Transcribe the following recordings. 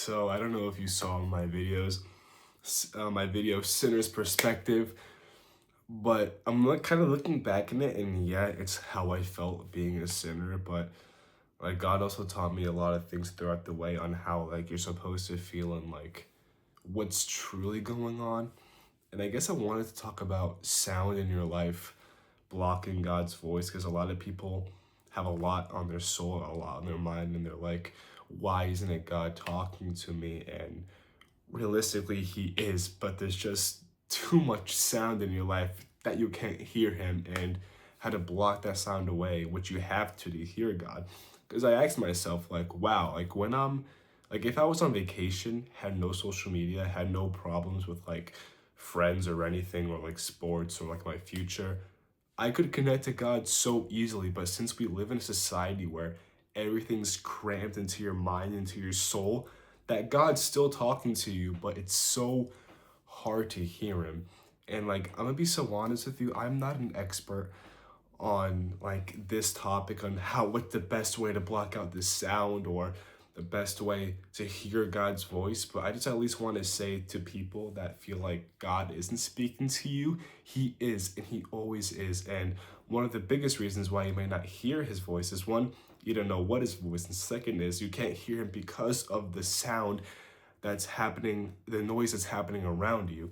So I don't know if you saw my videos, my video Sinner's Perspective, but I'm like kind of looking back in it, and yeah, it's how I felt being a sinner. But like God also taught me a lot of things throughout the way on how like you're supposed to feel and like what's truly going on. And I guess I wanted to talk about sound in your life blocking God's voice, because a lot of people have a lot on their soul, a lot on their mind, and they're like, why isn't it God talking to me? And realistically, He is, but there's just too much sound in your life that you can't hear Him, and how to block that sound away, which you have to hear God. Because I asked myself, like, wow, like when I'm like if I was on vacation, had no social media, had no problems with like friends or anything, or like sports or like my future, I could connect to God so easily. But since we live in a society where everything's cramped into your mind, into your soul, that God's still talking to you, but it's so hard to hear Him. And like, I'm gonna be so honest with you, I'm not an expert on like this topic on how what's the best way to block out the sound or the best way to hear God's voice, but I just at least want to say to people that feel like God isn't speaking to you, He is, and He always is. And one of the biggest reasons why you may not hear His voice is, one, you don't know what His voice, and second is you can't hear Him because of the sound that's happening, the noise that's happening around you.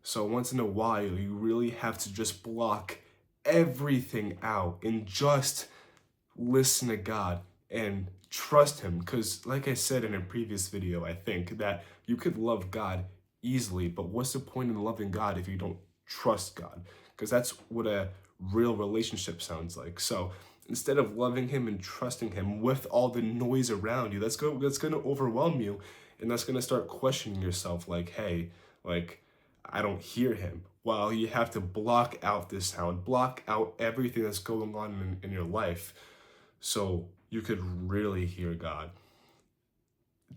So once in a while, you really have to just block everything out and just listen to God and trust Him. Because like I said in a previous video, I think that you could love God easily, but what's the point in loving God if you don't trust God? Because that's what a real relationship sounds like. So instead of loving Him and trusting Him with all the noise around you, that's gonna overwhelm you, and that's gonna start questioning yourself, like, hey, like, I don't hear Him. Well, you have to block out this sound, block out everything that's going on in your life, so you could really hear God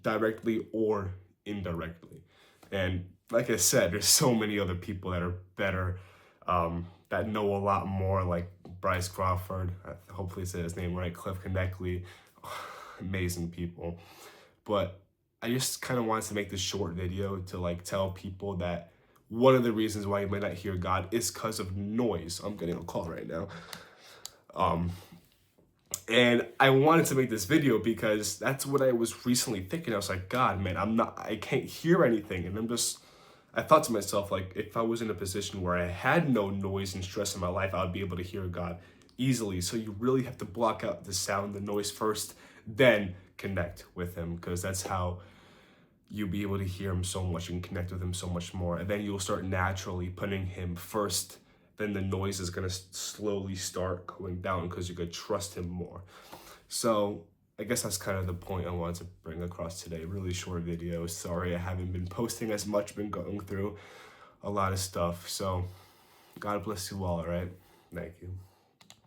directly or indirectly. And like I said, there's so many other people that are better, that know a lot more, like Bryce Crawford, hopefully I said his name right, Cliff Connectly, amazing people. But I just kind of wanted to make this short video to like tell people that one of the reasons why you might not hear God is because of noise. I'm getting a call right now. And I wanted to make this video because that's what I was recently thinking. I was like, God, man, I can't hear anything. And I thought to myself, like, if I was in a position where I had no noise and stress in my life, I would be able to hear God easily. So you really have to block out the sound, the noise first, then connect with Him, because that's how you'll be able to hear Him so much and connect with Him so much more. And then you'll start naturally putting Him first. Then the noise is gonna slowly start going down because you're gonna trust Him more. So I guess that's kind of the point I wanted to bring across today. Really short video. Sorry I haven't been posting as much, been going through a lot of stuff. So God bless you all right? Thank you.